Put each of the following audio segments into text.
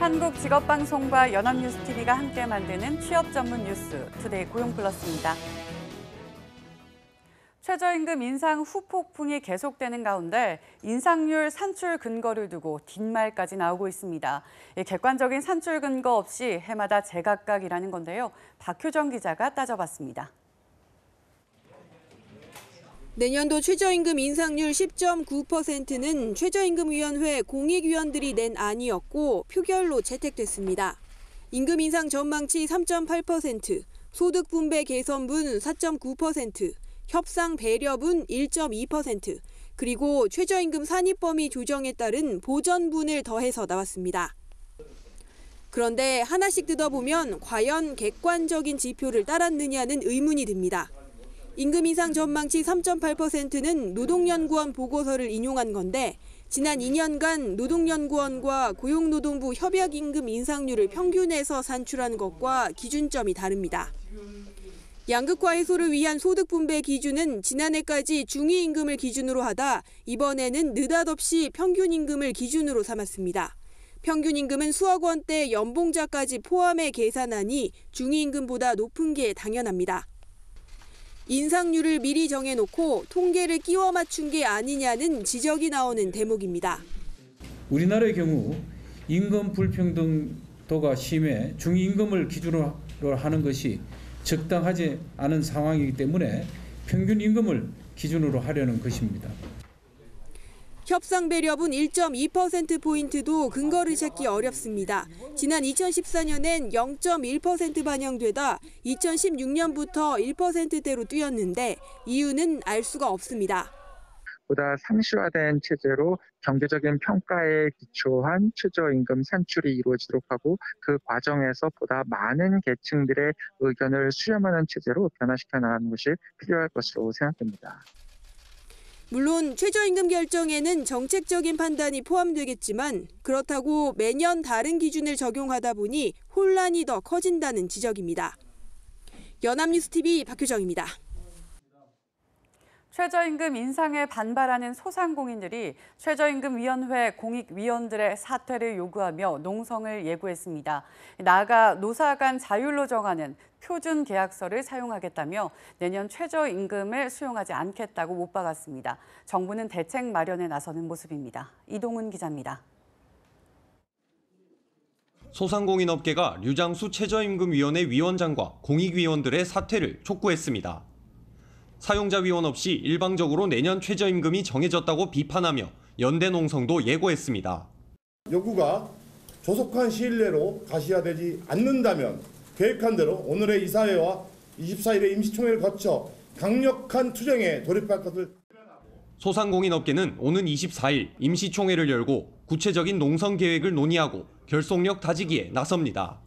한국직업방송과 연합뉴스TV가 함께 만드는 취업 전문 뉴스 투데이 고용플러스입니다. 최저임금 인상 후폭풍이 계속되는 가운데 인상률 산출 근거를 두고 뒷말까지 나오고 있습니다. 객관적인 산출 근거 없이 해마다 제각각이라는 건데요. 박효정 기자가 따져봤습니다. 내년도 최저임금 인상률 10.9%는 최저임금위원회 공익위원들이 낸 안이었고 표결로 채택됐습니다. 임금 인상 전망치 3.8%, 소득 분배 개선분 4.9%, 협상 배려분 1.2%, 그리고 최저임금 산입 범위 조정에 따른 보전분을 더해서 나왔습니다. 그런데 하나씩 뜯어보면 과연 객관적인 지표를 따랐느냐는 의문이 듭니다. 임금 인상 전망치 3.8%는 노동연구원 보고서를 인용한 건데 지난 2년간 노동연구원과 고용노동부 협약임금 인상률을 평균해서 산출한 것과 기준점이 다릅니다. 양극화 해소를 위한 소득 분배 기준은 지난해까지 중위임금을 기준으로 하다 이번에는 느닷없이 평균임금을 기준으로 삼았습니다. 평균임금은 수억 원대 연봉자까지 포함해 계산하니 중위임금보다 높은 게 당연합니다. 인상률을 미리 정해놓고 통계를 끼워 맞춘 게 아니냐는 지적이 나오는 대목입니다. 우리나라의 경우 임금 불평등도가 심해 중위임금을 기준으로 하는 것이 적당하지 않은 상황이기 때문에 평균 임금을 기준으로 하려는 것입니다. 협상 배려분 1.2%포인트도 근거를 찾기 어렵습니다. 지난 2014년엔 0.1% 반영되다 2016년부터 1%대로 뛰었는데 이유는 알 수가 없습니다. 보다 상시화된 체제로 경제적인 평가에 기초한 최저임금 산출이 이루어지도록 하고 그 과정에서 보다 많은 계층들의 의견을 수렴하는 체제로 변화시켜 나가는 것이 필요할 것으로 생각됩니다. 물론 최저임금 결정에는 정책적인 판단이 포함되겠지만 그렇다고 매년 다른 기준을 적용하다 보니 혼란이 더 커진다는 지적입니다. 연합뉴스TV 박효정입니다. 최저임금 인상에 반발하는 소상공인들이 최저임금위원회 공익위원들의 사퇴를 요구하며 농성을 예고했습니다. 나아가 노사 간 자율로 정하는 표준 계약서를 사용하겠다며 내년 최저임금을 수용하지 않겠다고 못 박았습니다. 정부는 대책 마련에 나서는 모습입니다. 이동훈 기자입니다. 소상공인업계가 류장수 최저임금위원회 위원장과 공익위원들의 사퇴를 촉구했습니다. 사용자 위원 없이 일방적으로 내년 최저임금이 정해졌다고 비판하며 연대 농성도 예고했습니다. 요구가 조속한 시일 내로 가시화되지 않는다면 계획한 대로 오늘의 이사회와 24일의 임시총회를 거쳐 강력한 투쟁에 돌입할 것을. 소상공인업계는 오는 24일 임시총회를 열고 구체적인 농성 계획을 논의하고 결속력 다지기에 나섭니다.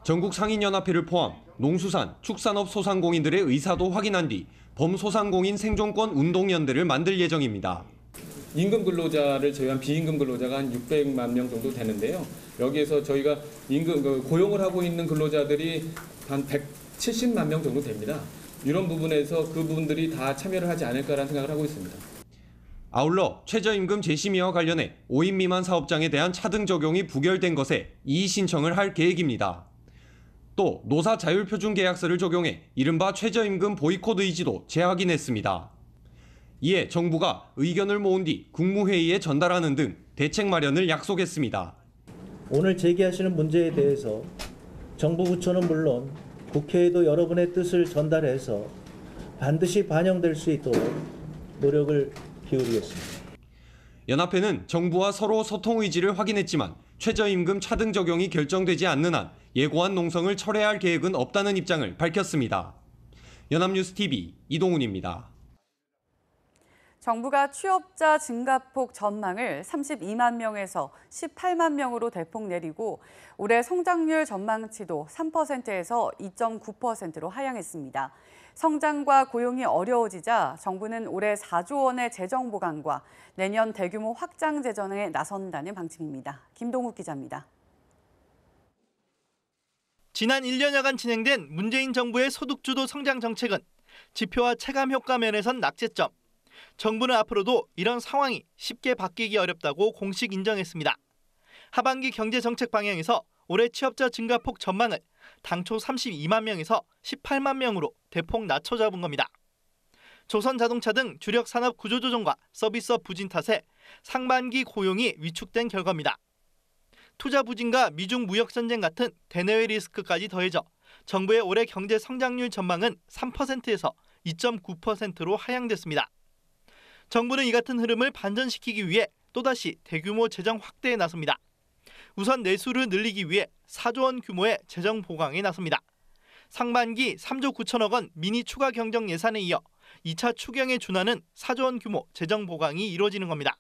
전국 상인연합회를 포함 농수산, 축산업 소상공인들의 의사도 확인한 뒤 범소상공인 생존권 운동연대를 만들 예정입니다. 임금 근로자를 제외한 비임금 근로자가 한 600만 명 정도 되는데요. 여기에서 저희가 고용을 하고 있는 근로자들이 한 170만 명 정도 됩니다. 이런 부분에서 그분들이 다 참여를 하지 않을까라는 생각을 하고 있습니다. 아울러 최저임금 재심의와 관련해 5인 미만 사업장에 대한 차등 적용이 부결된 것에 이의 신청을 할 계획입니다. 또 노사 자율표준계약서를 적용해 이른바 최저임금 보이콧 의지도 재확인했습니다. 이에 정부가 의견을 모은 뒤 국무회의에 전달하는 등 대책 마련을 약속했습니다. 오늘 제기하시는 문제에 대해서 정부 부처는 물론 국회에도 여러분의 뜻을 전달해서 반드시 반영될 수 있도록 노력을 기울이겠습니다. 연합회는 정부와 서로 소통 의지를 확인했지만 최저임금 차등 적용이 결정되지 않는 한 예고한 농성을 철회할 계획은 없다는 입장을 밝혔습니다. 연합뉴스TV 이동훈입니다. 정부가 취업자 증가폭 전망을 32만 명에서 18만 명으로 대폭 내리고 올해 성장률 전망치도 3%에서 2.9%로 하향했습니다. 성장과 고용이 어려워지자 정부는 올해 4조 원의 재정 보강과 내년 대규모 확장 재정에 나선다는 방침입니다. 김동욱 기자입니다. 지난 1년여간 진행된 문재인 정부의 소득주도 성장 정책은 지표와 체감 효과 면에선 낙제점. 정부는 앞으로도 이런 상황이 쉽게 바뀌기 어렵다고 공식 인정했습니다. 하반기 경제정책 방향에서 올해 취업자 증가폭 전망을 당초 32만 명에서 18만 명으로 대폭 낮춰 잡은 겁니다. 조선자동차 등 주력 산업 구조조정과 서비스업 부진 탓에 상반기 고용이 위축된 결과입니다. 투자 부진과 미중 무역 전쟁 같은 대내외 리스크까지 더해져 정부의 올해 경제 성장률 전망은 3%에서 2.9%로 하향됐습니다. 정부는 이 같은 흐름을 반전시키기 위해 또다시 대규모 재정 확대에 나섭니다. 우선 내수를 늘리기 위해 4조 원 규모의 재정 보강에 나섭니다. 상반기 3조 9천억 원 미니 추가 경정 예산에 이어 2차 추경에 준하는 4조 원 규모 재정 보강이 이루어지는 겁니다.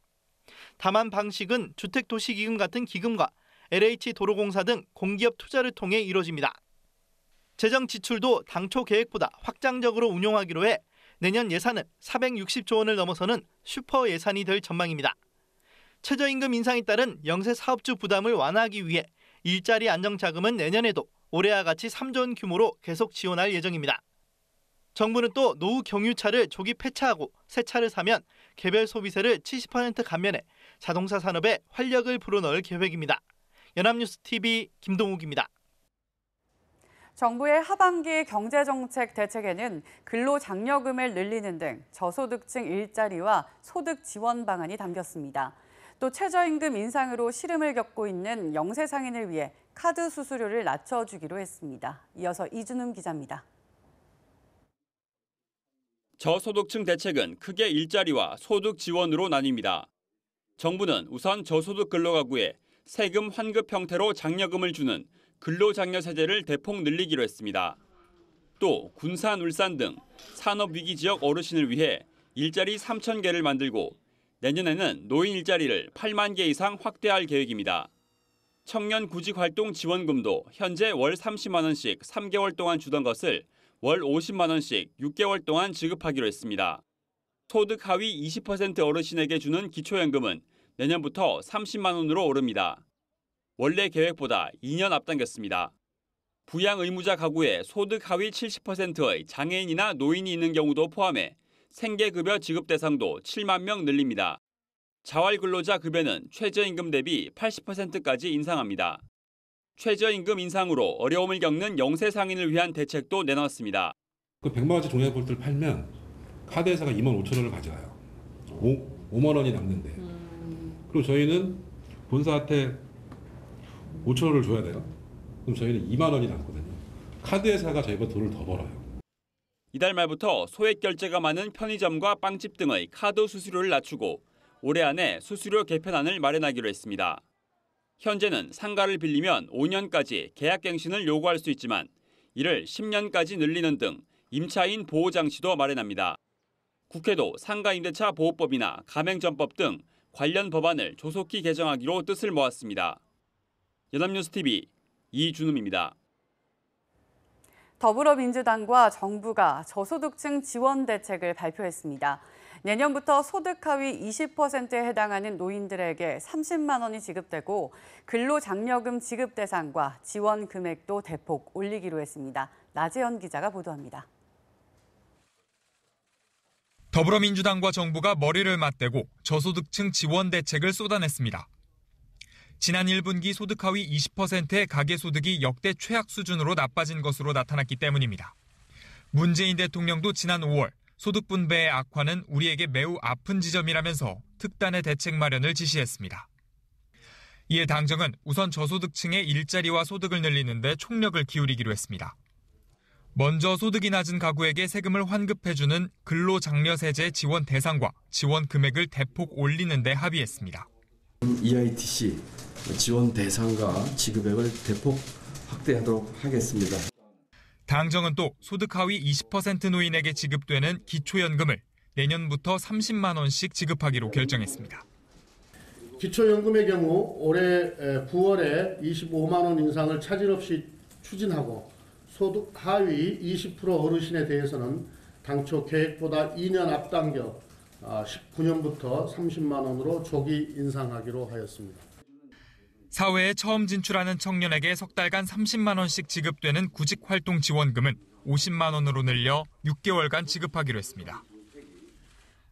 다만 방식은 주택도시기금 같은 기금과 LH도로공사 등 공기업 투자를 통해 이루어집니다. 재정 지출도 당초 계획보다 확장적으로 운용하기로 해 내년 예산은 460조 원을 넘어서는 슈퍼 예산이 될 전망입니다. 최저임금 인상에 따른 영세 사업주 부담을 완화하기 위해 일자리 안정자금은 내년에도 올해와 같이 3조 원 규모로 계속 지원할 예정입니다. 정부는 또 노후 경유차를 조기 폐차하고 새 차를 사면 개별 소비세를 70% 감면해 자동차 산업에 활력을 불어넣을 계획입니다. 연합뉴스TV 김동욱입니다. 정부의 하반기 경제정책 대책에는 근로장려금을 늘리는 등 저소득층 일자리와 소득 지원 방안이 담겼습니다. 또 최저임금 인상으로 시름을 겪고 있는 영세상인을 위해 카드 수수료를 낮춰주기로 했습니다. 이어서 이준음 기자입니다. 저소득층 대책은 크게 일자리와 소득 지원으로 나뉩니다. 정부는 우선 저소득 근로가구에 세금 환급 형태로 장려금을 주는 근로장려 세제를 대폭 늘리기로 했습니다. 또 군산, 울산 등 산업위기 지역 어르신을 위해 일자리 3,000개를 만들고 내년에는 노인 일자리를 8만 개 이상 확대할 계획입니다. 청년 구직활동 지원금도 현재 월 30만 원씩 3개월 동안 주던 것을 월 50만 원씩 6개월 동안 지급하기로 했습니다. 소득 하위 20% 어르신에게 주는 기초연금은 내년부터 30만 원으로 오릅니다. 원래 계획보다 2년 앞당겼습니다. 부양 의무자 가구에 소득 하위 70%의 장애인이나 노인이 있는 경우도 포함해 생계급여 지급 대상도 7만 명 늘립니다. 자활근로자 급여는 최저임금 대비 80%까지 인상합니다. 최저임금 인상으로 어려움을 겪는 영세상인을 위한 대책도 내놨습니다. 그 100만 원짜리 종량볼트를 팔면 카드 회사가 2만 5천 원을 가져가요. 5만 원이 남는데. 그리고 저희는 본사한테 5천 원을 줘야 돼요. 그럼 저희는 2만 원이 남거든요. 카드 회사가 저희보다 돈을 더 벌어요. 이달 말부터 소액 결제가 많은 편의점과 빵집 등의 카드 수수료를 낮추고 올해 안에 수수료 개편안을 마련하기로 했습니다. 현재는 상가를 빌리면 5년까지 계약갱신을 요구할 수 있지만 이를 10년까지 늘리는 등 임차인 보호 장치도 마련합니다. 국회도 상가임대차 보호법이나 가맹점법 등 관련 법안을 조속히 개정하기로 뜻을 모았습니다. 연합뉴스TV 이준음입니다. 더불어민주당과 정부가 저소득층 지원 대책을 발표했습니다. 내년부터 소득 하위 20%에 해당하는 노인들에게 30만 원이 지급되고 근로장려금 지급 대상과 지원 금액도 대폭 올리기로 했습니다. 나재현 기자가 보도합니다. 더불어민주당과 정부가 머리를 맞대고 저소득층 지원 대책을 쏟아냈습니다. 지난 1분기 소득 하위 20%의 가계소득이 역대 최악 수준으로 나빠진 것으로 나타났기 때문입니다. 문재인 대통령도 지난 5월 소득 분배의 악화는 우리에게 매우 아픈 지점이라면서 특단의 대책 마련을 지시했습니다. 이에 당정은 우선 저소득층의 일자리와 소득을 늘리는 데 총력을 기울이기로 했습니다. 먼저 소득이 낮은 가구에게 세금을 환급해주는 근로장려세제 지원 대상과 지원 금액을 대폭 올리는 데 합의했습니다. EITC 지원 대상과 지급액을 대폭 확대하도록 하겠습니다. 당정은 또 소득 하위 20% 노인에게 지급되는 기초연금을 내년부터 30만 원씩 지급하기로 결정했습니다. 기초연금의 경우 올해 9월에 25만 원 인상을 차질 없이 추진하고 소득 하위 20% 어르신에 대해서는 당초 계획보다 2년 앞당겨 19년부터 30만 원으로 조기 인상하기로 하였습니다. 사회에 처음 진출하는 청년에게 석 달간 30만 원씩 지급되는 구직활동 지원금은 50만 원으로 늘려 6개월간 지급하기로 했습니다.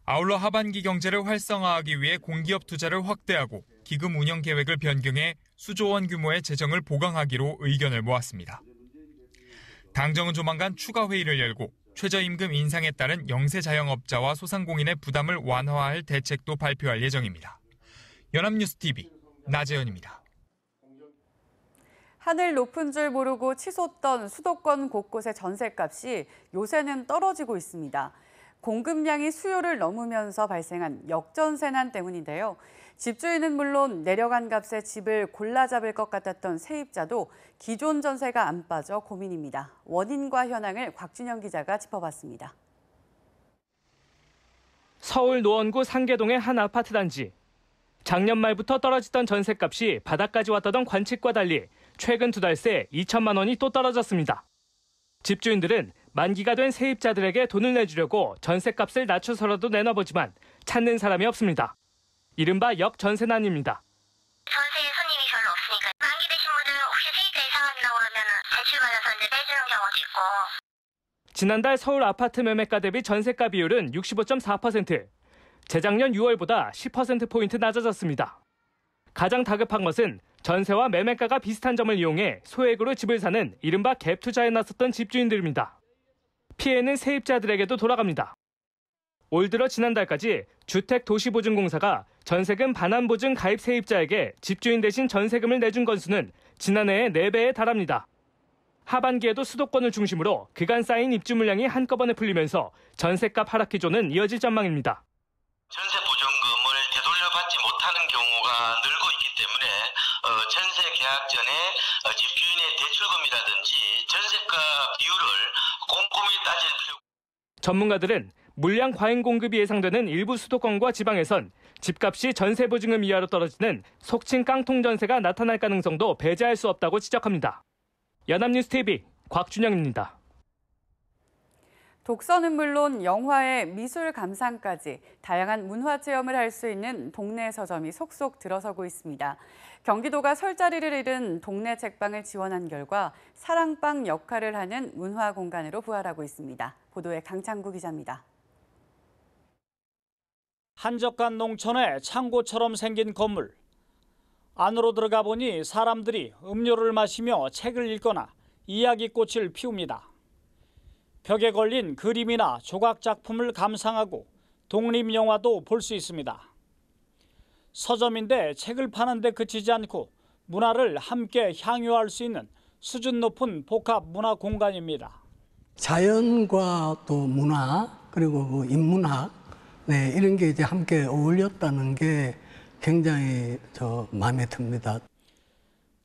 아울러 하반기 경제를 활성화하기 위해 공기업 투자를 확대하고 기금 운영 계획을 변경해 수조 원 규모의 재정을 보강하기로 의견을 모았습니다. 당정은 조만간 추가 회의를 열고 최저임금 인상에 따른 영세 자영업자와 소상공인의 부담을 완화할 대책도 발표할 예정입니다. 연합뉴스TV 나재현입니다. 하늘 높은 줄 모르고 치솟던 수도권 곳곳의 전셋값이 요새는 떨어지고 있습니다. 공급량이 수요를 넘으면서 발생한 역전세난 때문인데요. 집주인은 물론 내려간 값에 집을 골라 잡을 것 같았던 세입자도 기존 전세가 안 빠져 고민입니다. 원인과 현황을 곽준영 기자가 짚어봤습니다. 서울 노원구 상계동의 한 아파트 단지. 작년 말부터 떨어지던 전셋값이 바닥까지 왔다던 관측과 달리 최근 2달 새 2천만 원이 또 떨어졌습니다. 집주인들은 만기가 된 세입자들에게 돈을 내주려고 전셋값을 낮춰서라도 내놔보지만 찾는 사람이 없습니다. 이른바 역전세난입니다. 전세에 손님이 별로 없으니까 만기 되신 분들은 혹시 세입자 이상하다고 그러면 대출받아서 이제 빼주는 경우도 있고. 지난달 서울 아파트 매매가 대비 전세가 비율은 65.4%. 재작년 6월보다 10%포인트 낮아졌습니다. 가장 다급한 것은 전세와 매매가가 비슷한 점을 이용해 소액으로 집을 사는 이른바 갭 투자에 나섰던 집주인들입니다. 피해는 세입자들에게도 돌아갑니다. 올 들어 지난달까지 주택도시보증공사가 전세금 반환보증 가입 세입자에게 집주인 대신 전세금을 내준 건수는 지난해의 4배에 달합니다. 하반기에도 수도권을 중심으로 그간 쌓인 입주 물량이 한꺼번에 풀리면서 전세값 하락 기조는 이어질 전망입니다. 전세 보증금을 되돌려받지 못하는 경우가 늘고 있기 때문에 전세 계약 전에 집주인의 대출금이라든지 전세가 비율을 꼼꼼히 따질 필요가. 전문가들은 물량 과잉 공급이 예상되는 일부 수도권과 지방에선 집값이 전세 보증금 이하로 떨어지는 속칭 깡통 전세가 나타날 가능성도 배제할 수 없다고 지적합니다. 연합뉴스TV 곽준영입니다. 독서는 물론 영화의 미술 감상까지 다양한 문화 체험을 할 수 있는 동네 서점이 속속 들어서고 있습니다. 경기도가 설 자리를 잃은 동네 책방을 지원한 결과 사랑방 역할을 하는 문화 공간으로 부활하고 있습니다. 보도에 강창구 기자입니다. 한적한 농촌에 창고처럼 생긴 건물. 안으로 들어가 보니 사람들이 음료를 마시며 책을 읽거나 이야기꽃을 피웁니다. 벽에 걸린 그림이나 조각 작품을 감상하고 독립영화도 볼 수 있습니다. 서점인데 책을 파는 데 그치지 않고 문화를 함께 향유할 수 있는 수준 높은 복합 문화 공간입니다. 자연과 또 문화 그리고 인문학 이런 게 이제 함께 어울렸다는 게 굉장히 마음에 듭니다.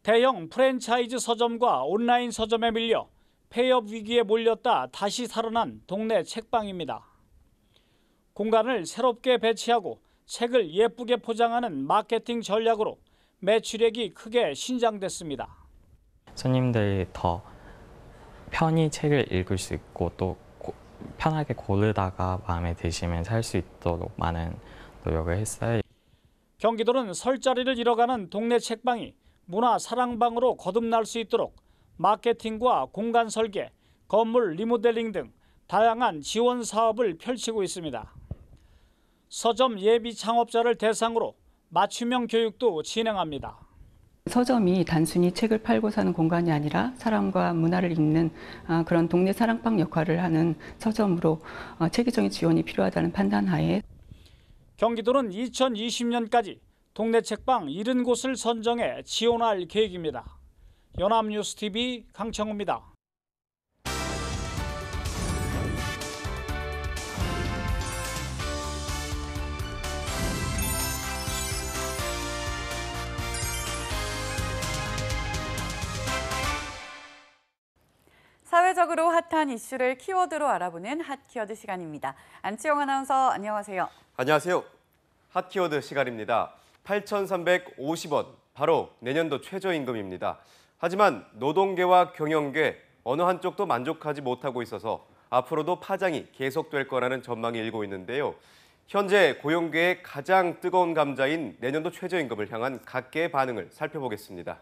대형 프랜차이즈 서점과 온라인 서점에 밀려 폐업 위기에 몰렸다 다시 살아난 동네 책방입니다. 공간을 새롭게 배치하고 책을 예쁘게 포장하는 마케팅 전략으로 매출액이 크게 신장됐습니다. 손님들이 더 편히 책을 읽을 수 있고 또 편하게 고르다가 마음에 드시면 살 수 있도록 많은 노력을 했어요. 경기도는 설 자리를 잃어가는 동네 책방이 문화 사랑방으로 거듭날 수 있도록 마케팅과 공간 설계, 건물 리모델링 등 다양한 지원 사업을 펼치고 있습니다. 서점 예비 창업자를 대상으로 맞춤형 교육도 진행합니다. 서점이 단순히 책을 팔고 사는 공간이 아니라 사람과 문화를 읽는 그런 동네 사랑방 역할을 하는 서점으로 체계적인 지원이 필요하다는 판단하에 경기도는 2020년까지 동네 책방 70곳을 선정해 지원할 계획입니다. 연합뉴스TV 강창호입니다. 사회적으로 핫한 이슈를 키워드로 알아보는 핫키워드 시간입니다. 안치영 아나운서 안녕하세요. 안녕하세요. 핫키워드 시간입니다. 8,350원, 바로 내년도 최저임금입니다. 하지만 노동계와 경영계 어느 한쪽도 만족하지 못하고 있어서 앞으로도 파장이 계속될 거라는 전망이 일고 있는데요. 현재 고용계의 가장 뜨거운 감자인 내년도 최저임금을 향한 각계의 반응을 살펴보겠습니다.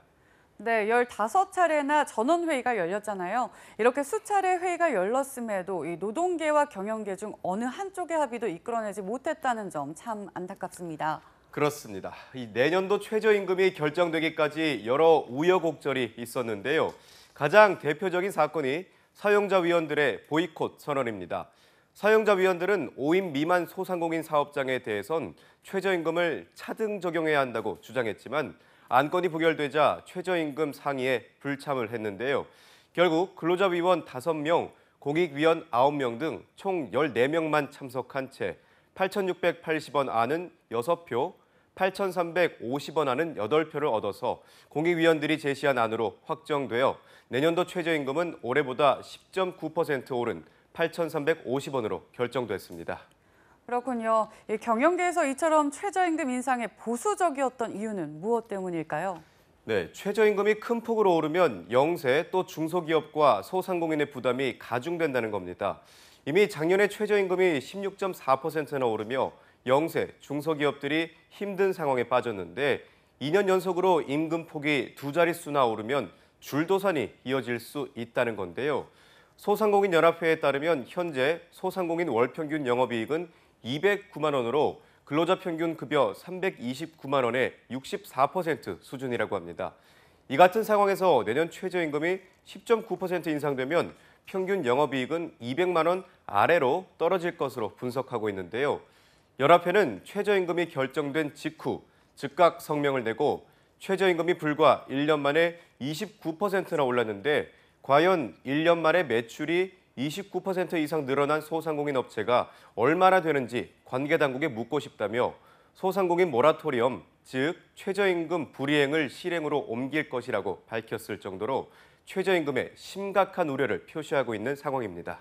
네, 15차례나 전원회의가 열렸잖아요. 이렇게 수차례 회의가 열렸음에도 이 노동계와 경영계 중 어느 한쪽의 합의도 이끌어내지 못했다는 점 참 안타깝습니다. 그렇습니다. 이 내년도 최저임금이 결정되기까지 여러 우여곡절이 있었는데요. 가장 대표적인 사건이 사용자 위원들의 보이콧 선언입니다. 사용자 위원들은 5인 미만 소상공인 사업장에 대해선 최저임금을 차등 적용해야 한다고 주장했지만 안건이 부결되자 최저임금 상의에 불참을 했는데요. 결국 근로자위원 5명, 공익위원 9명 등 총 14명만 참석한 채 8,680원 안은 6표, 8,350원 안은 8표를 얻어서 공익위원들이 제시한 안으로 확정되어 내년도 최저임금은 올해보다 10.9% 오른 8,350원으로 결정됐습니다. 그렇군요. 이 경영계에서 이처럼 최저임금 인상에 보수적이었던 이유는 무엇 때문일까요? 네, 최저임금이 큰 폭으로 오르면 영세 또 중소기업과 소상공인의 부담이 가중된다는 겁니다. 이미 작년에 최저임금이 16.4%나 오르며 영세, 중소기업들이 힘든 상황에 빠졌는데 2년 연속으로 임금폭이 2자릿수나 오르면 줄도산이 이어질 수 있다는 건데요. 소상공인 연합회에 따르면 현재 소상공인 월평균 영업이익은 209만 원으로 근로자 평균 급여 329만 원의 64% 수준이라고 합니다. 이 같은 상황에서 내년 최저임금이 10.9% 인상되면 평균 영업이익은 200만 원 아래로 떨어질 것으로 분석하고 있는데요. 연합회는 최저임금이 결정된 직후 즉각 성명을 내고 최저임금이 불과 1년 만에 29%나 올랐는데 과연 1년 만에 매출이 29% 이상 늘어난 소상공인 업체가 얼마나 되는지 관계당국에 묻고 싶다며 소상공인 모라토리엄, 즉 최저임금 불이행을 실행으로 옮길 것이라고 밝혔을 정도로 최저임금에 심각한 우려를 표시하고 있는 상황입니다.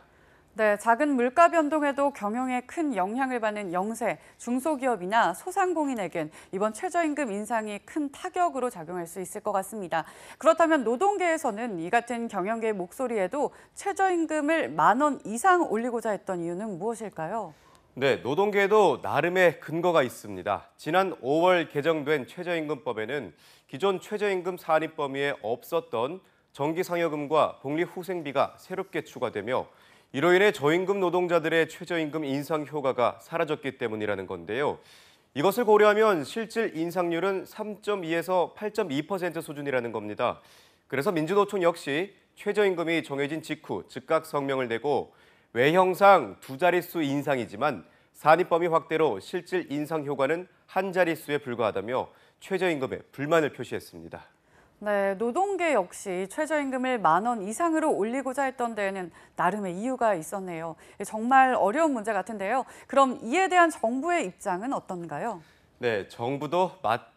네, 작은 물가 변동에도 경영에 큰 영향을 받는 영세, 중소기업이나 소상공인에겐 이번 최저임금 인상이 큰 타격으로 작용할 수 있을 것 같습니다. 그렇다면 노동계에서는 이 같은 경영계의 목소리에도 최저임금을 10,000원 이상 올리고자 했던 이유는 무엇일까요? 네, 노동계에도 나름의 근거가 있습니다. 지난 5월 개정된 최저임금법에는 기존 최저임금 산입 범위에 없었던 정기상여금과 복리후생비가 새롭게 추가되며 이로 인해 저임금 노동자들의 최저임금 인상 효과가 사라졌기 때문이라는 건데요. 이것을 고려하면 실질 인상률은 3.2에서 8.2% 수준이라는 겁니다. 그래서 민주노총 역시 최저임금이 정해진 직후 즉각 성명을 내고 외형상 2자릿수 인상이지만 산입범위 확대로 실질 인상 효과는 한 자릿수에 불과하다며 최저임금에 불만을 표시했습니다. 네, 노동계 역시 최저임금을 10,000원 이상으로 올리고자 했던 데에는 나름의 이유가 있었네요. 정말 어려운 문제 같은데요. 그럼 이에 대한 정부의 입장은 어떤가요? 네, 정부도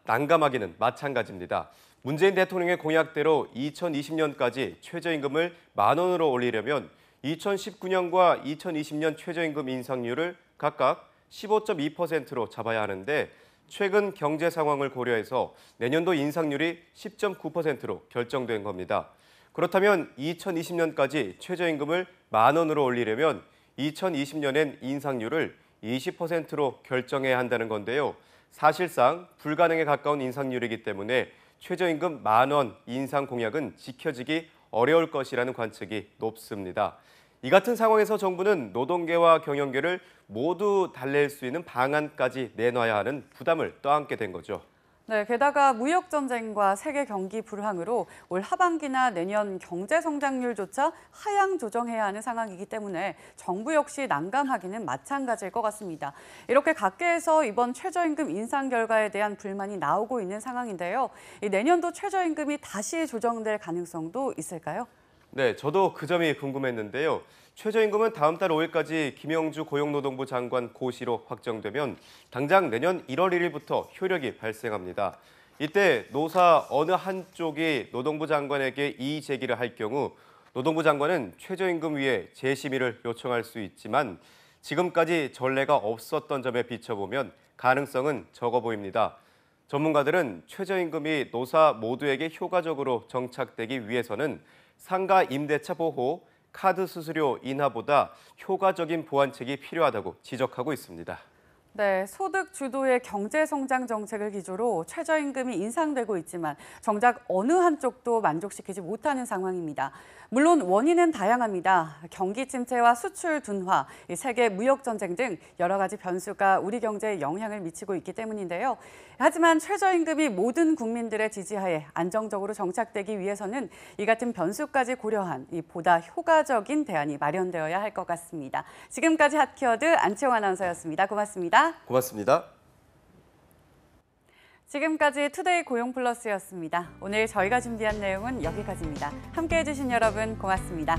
난감하기는 마찬가지입니다. 문재인 대통령의 공약대로 2020년까지 최저임금을 10,000원으로 올리려면 2019년과 2020년 최저임금 인상률을 각각 15.2%로 잡아야 하는데 최근 경제 상황을 고려해서 내년도 인상률이 10.9%로 결정된 겁니다. 그렇다면 2020년까지 최저임금을 10,000원으로 올리려면 2020년엔 인상률을 20%로 결정해야 한다는 건데요. 사실상 불가능에 가까운 인상률이기 때문에 최저임금 10,000원 인상 공약은 지켜지기 어려울 것이라는 관측이 높습니다. 이 같은 상황에서 정부는 노동계와 경영계를 모두 달랠 수 있는 방안까지 내놔야 하는 부담을 떠안게 된 거죠. 네, 게다가 무역 전쟁과 세계 경기 불황으로 올 하반기나 내년 경제 성장률조차 하향 조정해야 하는 상황이기 때문에 정부 역시 난감하기는 마찬가지일 것 같습니다. 이렇게 각계에서 이번 최저임금 인상 결과에 대한 불만이 나오고 있는 상황인데요. 내년도 최저임금이 다시 조정될 가능성도 있을까요? 네, 저도 그 점이 궁금했는데요. 최저임금은 다음 달 5일까지 김영주 고용노동부 장관 고시로 확정되면 당장 내년 1월 1일부터 효력이 발생합니다. 이때 노사 어느 한쪽이 노동부 장관에게 이의 제기를 할 경우 노동부 장관은 최저임금 위에 재심의를 요청할 수 있지만 지금까지 전례가 없었던 점에 비춰보면 가능성은 적어 보입니다. 전문가들은 최저임금이 노사 모두에게 효과적으로 정착되기 위해서는 상가 임대차 보호, 카드 수수료 인하보다 효과적인 보완책이 필요하다고 지적하고 있습니다. 네, 소득 주도의 경제 성장 정책을 기조로 최저임금이 인상되고 있지만 정작 어느 한쪽도 만족시키지 못하는 상황입니다. 물론 원인은 다양합니다. 경기 침체와 수출 둔화, 세계 무역 전쟁 등 여러 가지 변수가 우리 경제에 영향을 미치고 있기 때문인데요. 하지만 최저임금이 모든 국민들의 지지하에 안정적으로 정착되기 위해서는 이 같은 변수까지 고려한 보다 효과적인 대안이 마련되어야 할 것 같습니다. 지금까지 핫키워드 안채영 아나운서였습니다. 고맙습니다. 고맙습니다. 지금까지 투데이 고용플러스였습니다. 오늘 저희가 준비한 내용은 여기까지입니다. 함께해 주신 여러분 고맙습니다.